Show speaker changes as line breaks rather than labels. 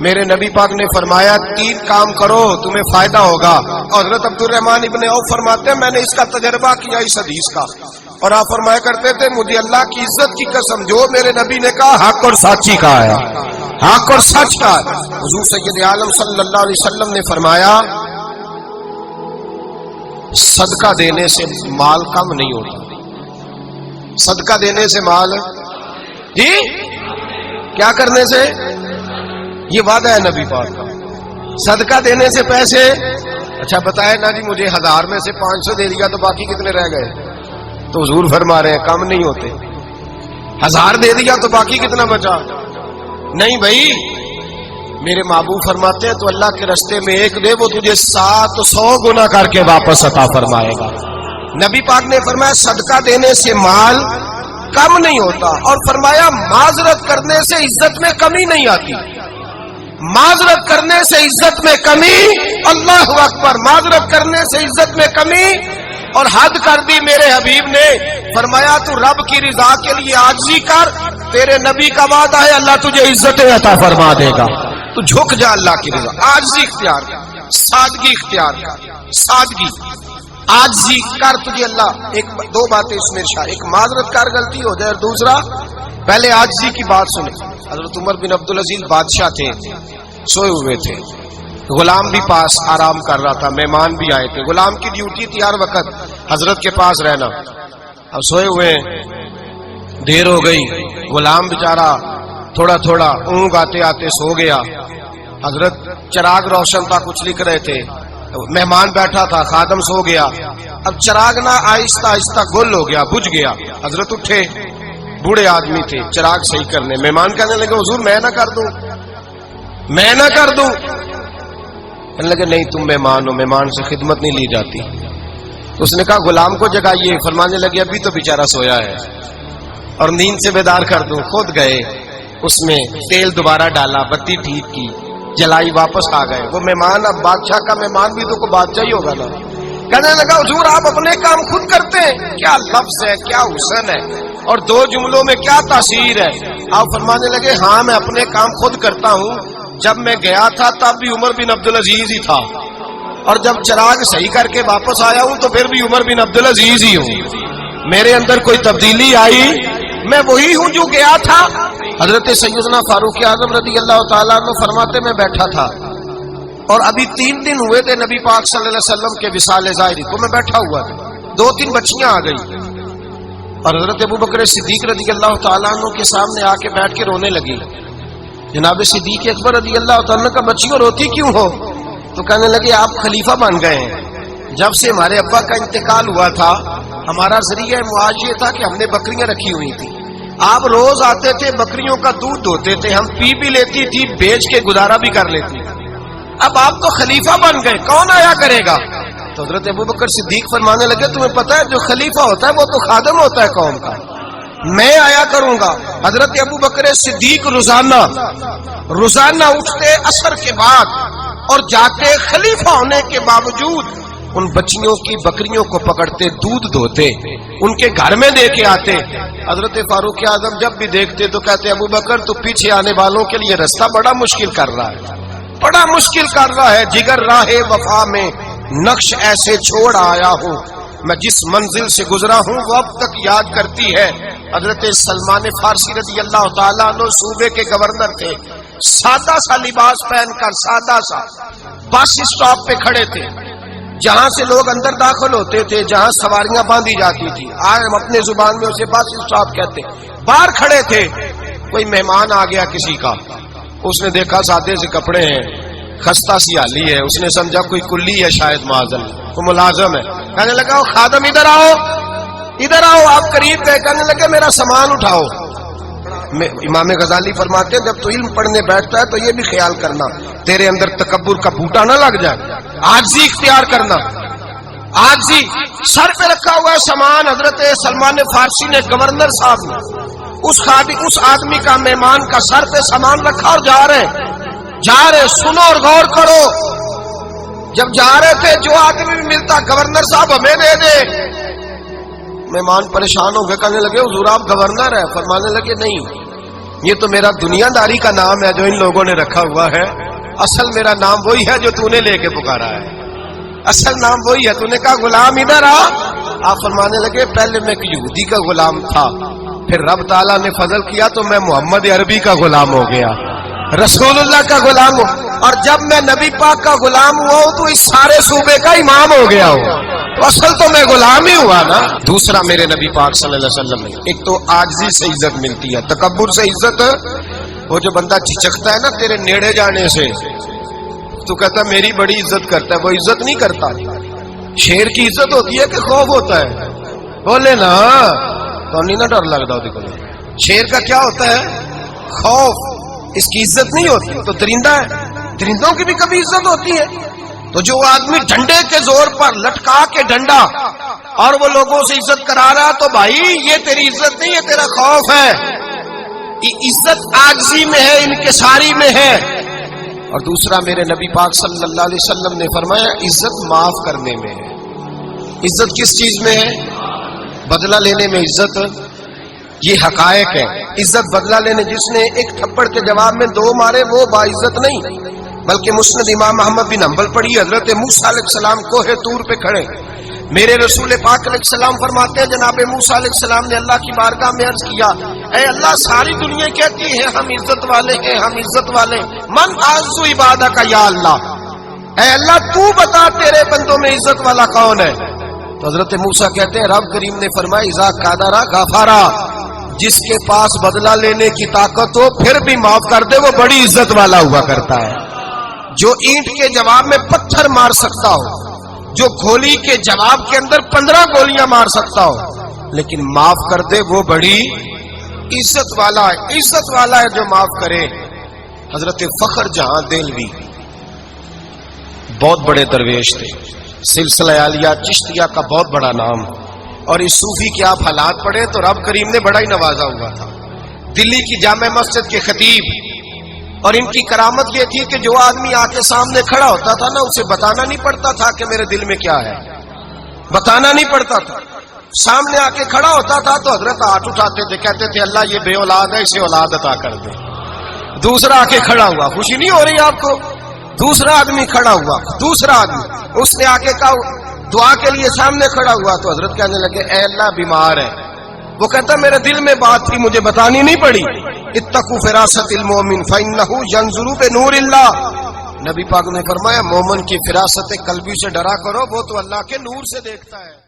میرے نبی پاک نے فرمایا 3 کام کرو تمہیں فائدہ ہوگا. حضرت عبد الرحمن ابن عوف فرماتے ہیں میں نے اس کا تجربہ کیا اس حدیث کا, اور آپ فرمایا کرتے تھے مجھے اللہ کی عزت کی قسم جو میرے نبی نے کہا حق اور سچی کہا ہے, حق اور سچ کا. حضور سید عالم صلی اللہ علیہ وسلم نے فرمایا صدقہ دینے سے مال کم نہیں ہوتا. صدقہ دینے سے مال جی کیا کرنے سے, یہ وعدہ ہے نبی پاک کا. صدقہ دینے سے پیسے, اچھا بتائے نا جی مجھے 1000 میں سے 500 دے دیا تو باقی کتنے رہ گئے؟ تو حضور فرما رہے ہیں کم نہیں ہوتے. 1000 دے دیا تو باقی کتنا بچا؟ نہیں بھائی, میرے محبوب فرماتے ہیں تو اللہ کے راستے میں 1 دے وہ تجھے 700 گنا کر کے واپس عطا فرمائے گا. نبی پاک نے فرمایا صدقہ دینے سے مال کم نہیں ہوتا, اور فرمایا معذرت کرنے سے عزت میں کمی نہیں آتی. معذرت کرنے سے عزت میں کمی, اللہ اکبر, معذرت کرنے سے عزت میں کمی. اور حد کر دی میرے حبیب نے, فرمایا تو رب کی رضا کے لیے عاجزی کر, تیرے نبی کا وعدہ ہے اللہ تجھے عزت عطا فرما دے گا. تو جھک جا اللہ کی رضا, عاجزی اختیار کر, سادگی اختیار کر, سادگی عاجزی کر, تجھے اللہ 2 باتیں اس میں ارشاد, ایک معذرت کر غلطی ہو جائے, اور دوسرا پہلے عاجزی کی بات سنیں. حضرت عمر بن عبدالعزیز بادشاہ تھے, سوئے ہوئے تھے, غلام بھی پاس آرام کر رہا تھا, مہمان بھی آئے تھے. غلام کی ڈیوٹی تھی ہر وقت حضرت کے پاس رہنا. اب سوئے ہوئے, دیر ہو گئی, غلام بیچارہ تھوڑا تھوڑا اونگ آتے آتے سو گیا. حضرت چراغ روشن تھا, کچھ لکھ رہے تھے, مہمان بیٹھا تھا, خادم سو گیا. اب چراغ نہ آہستہ آہستہ گل ہو گیا, بجھ گیا. حضرت اٹھے, بوڑھے آدمی تھے, چراغ صحیح کرنے. مہمان کہنے لگے حضور میں نہ کر دوں, میں نہ کر دوں. کہنے لگے نہیں تم مہمان ہو, مہمان سے خدمت نہیں لی جاتی. اس نے کہا غلام کو جگائیے. فرمانے لگے ابھی تو بیچارہ سویا ہے اور نیند سے بیدار کر دوں. خود گئے, اس میں تیل دوبارہ ڈالا, بتی ٹھیک کی, جلائی, واپس آ گئے. وہ مہمان, اب بادشاہ کا مہمان بھی تو کوئی بادشاہ ہی ہوگا نا. کہنے لگا حضور آپ اپنے کام خود کرتے ہیں, کیا لفظ ہے, کیا حسن ہے, اور 2 جملوں میں کیا تاثیر ہے. آپ فرمانے لگے ہاں میں اپنے کام خود کرتا ہوں. جب میں گیا تھا تب بھی عمر بن عبدالعزیز ہی تھا, اور جب چراغ صحیح کر کے واپس آیا ہوں تو پھر بھی عمر بن عبدالعزیز ہی ہوں. میرے اندر کوئی تبدیلی آئی, میں وہی ہوں جو گیا تھا. حضرت سیدنا فاروق اعظم رضی اللہ تعالیٰ عنہ فرماتے میں بیٹھا تھا, اور ابھی 3 دن ہوئے تھے نبی پاک صلی اللہ علیہ وسلم کے وصال ظاہری کو. میں بیٹھا ہوا تھا, 2-3 بچیاں آ گئی, اور حضرت ابو بکر صدیق رضی اللہ تعالیٰ عنہ کے سامنے آ کے بیٹھ کے رونے لگی. جناب صدیق اکبر رضی اللہ تعالیٰ کا بچیوں روتی کیوں ہو؟ تو کہنے لگے آپ خلیفہ بن گئے ہیں. جب سے ہمارے ابا کا انتقال ہوا تھا ہمارا ذریعہ معاش یہ تھا کہ ہم نے بکریاں رکھی ہوئی تھی. آپ روز آتے تھے, بکریوں کا دودھ دھوتے تھے, ہم پی بھی لیتی تھی, بیچ کے گزارا بھی کر لیتی. اب آپ تو خلیفہ بن گئے, کون آیا کرے گا؟ تو حضرت ابو بکر صدیق فرمانے لگے تمہیں پتہ ہے جو خلیفہ ہوتا ہے وہ تو خادم ہوتا ہے قوم کا, میں آیا کروں گا. حضرت ابو بکر صدیق روزانہ اٹھتے عصر کے بعد اور جاتے, خلیفہ ہونے کے باوجود ان بچیوں کی بکریوں کو پکڑتے, دودھ دھوتے, ان کے گھر میں دے کے آتے. حضرت فاروق اعظم جب بھی دیکھتے تو کہتے ابو بکر تو پیچھے آنے والوں کے لیے راستہ بڑا مشکل کر رہا ہے, بڑا مشکل کر رہا ہے. جگر راہ وفا میں نقش ایسے چھوڑ آیا ہوں, میں جس منزل سے گزرا ہوں وہ اب تک یاد کرتی ہے. حضرت سلمان فارسی رضی اللہ تعالیٰ عنہ صوبے کے گورنر تھے, سادہ سا لباس پہن کر سادہ سا بس اسٹاپ پہ کھڑے تھے, جہاں سے لوگ اندر داخل ہوتے تھے, جہاں سواریاں باندھی جاتی تھی, آج ہم اپنے زبان میں اسے بس اسٹاپ کہتے. باہر کھڑے تھے, کوئی مہمان آ گیا کسی کا, اس نے دیکھا سادے سے کپڑے ہیں, خستہ سی حالی ہے, اس نے سمجھا کوئی کلی ہے شاید, معاذ اللہ کوئی ملازم ہے. کہنے لگا خادم ادھر آؤ, ادھر آؤ. آپ قریب گئے, کہنے لگے میرا سامان اٹھاؤ. امام غزالی فرماتے ہیں جب تو علم پڑھنے بیٹھتا ہے تو یہ بھی خیال کرنا تیرے اندر تکبر کا بوٹا نہ لگ جائے, عاجزی اختیار کرنا. عاجزی, سر پہ رکھا ہوا ہے سامان. حضرت سلمان فارسی نے, گورنر صاحب نے, اس آدمی کا, مہمان کا سر پہ سامان رکھا اور جا رہے. سنو اور غور کرو, جب جا رہے تھے جو آدمی بھی ملتا گورنر صاحب ہمیں دے دے. مہمان پریشان ہو گئے, کہنے لگے حضور آپ گورنر ہے؟ فرمانے لگے نہیں, یہ تو میرا دنیا داری کا نام ہے جو ان لوگوں نے رکھا ہوا ہے، اصل میرا نام وہی ہے جو تو نے لے کے پکارا ہے، اصل نام وہی ہے۔ تو نے کہا غلام ادھر آ، آپ فرمانے لگے پہلے میں ایک یہودی کا غلام تھا، پھر رب تعالیٰ نے فضل کیا تو میں محمد عربی کا غلام ہو گیا، رسول اللہ کا غلام ہوں، اور جب میں نبی پاک کا غلام ہوا ہوں تو اس سارے صوبے کا امام ہو گیا ہوں، تو اصل تو میں غلام ہی ہوا نا۔ دوسرا میرے نبی پاک صلی اللہ علیہ وسلم نے ایک تو عاجزی سے عزت ملتی ہے، تکبر سے عزت، وہ جو بندہ جھجکتا ہے نا تیرے نیڑے جانے سے، تو کہتا ہے میری بڑی عزت کرتا ہے، وہ عزت نہیں کرتا۔ شیر کی عزت ہوتی ہے کہ خوف ہوتا ہے؟ بولے نا تو نہیں نہ ڈر لگتا ہوتی کو، شیر کا کیا ہوتا ہے؟ خوف، اس کی عزت نہیں ہوتی۔ تو درندہ ہے، درندوں کی بھی کبھی عزت ہوتی ہے؟ تو جو آدمی ڈنڈے کے زور پر لٹکا کے ڈنڈا اور وہ لوگوں سے عزت کرا رہا، تو بھائی یہ تیری عزت نہیں، یہ تیرا خوف ہے۔ عزت عاجزی میں ہے، انکساری میں ہے۔ اور دوسرا میرے نبی پاک صلی اللہ علیہ وسلم نے فرمایا عزت معاف کرنے میں ہے۔ عزت کس چیز میں ہے؟ بدلہ لینے میں عزت، یہ حقائق ہے۔ عزت بدلہ لینے، جس نے ایک تھپڑ کے جواب میں دو مارے وہ باعزت نہیں، بلکہ مسند امام احمد بن حنبل پڑھی، حضرت موسیٰ علیہ السلام کوہ طور پہ کھڑے، میرے رسول پاک علیہ السلام فرماتے ہیں جناب موسیٰ علیہ السلام نے اللہ کی بارگاہ میں عرض کیا، اے اللہ ساری دنیا کہتی ہے ہم عزت والے ہیں، ہم عزت والے، من اعز عبادہ کا یا اللہ، اے اللہ تو بتا تیرے بندوں میں عزت والا کون ہے؟ تو حضرت موسیٰ کہتے ہیں رب کریم نے فرمایا اذا قادرا غفارا، جس کے پاس بدلہ لینے کی طاقت ہو پھر بھی معاف کر دے وہ بڑی عزت والا ہوا کرتا ہے۔ جو اینٹ کے جواب میں پتھر مار سکتا ہو، جو گولی کے جواب کے اندر 15 گولیاں مار سکتا ہو، لیکن معاف کر دے وہ بڑی عزت والا ہے۔ عزت والا ہے جو معاف کرے۔ حضرت فخر جہاں دہلوی بہت بڑے درویش تھے، سلسلہ عالیہ چشتیہ کا بہت بڑا نام، اور اس صوفی کے آپ حالات پڑھیں تو رب کریم نے بڑا ہی نوازا ہوا تھا۔ دلی کی جامع مسجد کے خطیب، اور ان کی کرامت یہ تھی کہ جو آدمی آ کے سامنے کھڑا ہوتا تھا نا اسے بتانا نہیں پڑتا تھا کہ میرے دل میں کیا ہے، بتانا نہیں پڑتا تھا۔ سامنے آ کے کھڑا ہوتا تھا تو حضرت ہاتھ اٹھاتے تھے، کہتے تھے اللہ یہ بے اولاد ہے اسے اولاد عطا کر دے۔ دوسرا آ کے کھڑا ہوا، خوشی نہیں ہو رہی آپ کو؟ دوسرا آدمی کھڑا ہوا، دوسرا آدمی اس نے آ کے کہا دعا کے لیے سامنے کھڑا ہوا، تو حضرت کہنے لگے اے اللہ بیمار ہے، وہ کہتا میرے دل میں بات تھی مجھے بتانی نہیں پڑی، اتقوا فراست المومن فإنہ ینظر بنور اللہ، نبی پاک نے فرمایا مومن کی فراست قلبی سے ڈرا کرو، وہ تو اللہ کے نور سے دیکھتا ہے۔